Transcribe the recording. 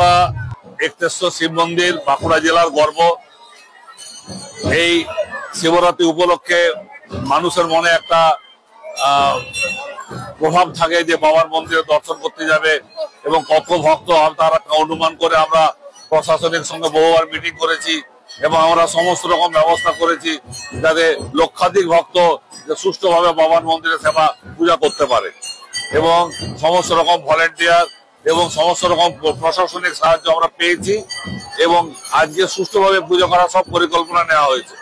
বাঁকুড়া একটেশ্বর শিব মন্দির বাঁকুড়া জেলার গর্ব। এই শিবরাত্রি উপলক্ষে মানুষের মনে একটা প্রভাব থাকে যে বাবার মন্দিরে দর্শন করতে যাবে এবং কত ভক্ত তার অনুমান করে আমরা প্রশাসনের সঙ্গে বহুবার মিটিং করেছি এবং আমরা সমস্ত রকম ব্যবস্থা করেছি যাতে লক্ষাধিক ভক্ত সুষ্ঠুভাবে বাবার মন্দিরে সেবা পূজা করতে পারে এবং সমস্ত রকম ভলেন্টিয়ার এবং সমস্ত রকম প্রশাসনিক সাহায্য আমরা পেয়েছি এবং আজকে সুষ্ঠুভাবে পুজো করার সব পরিকল্পনা নেওয়া হয়েছে।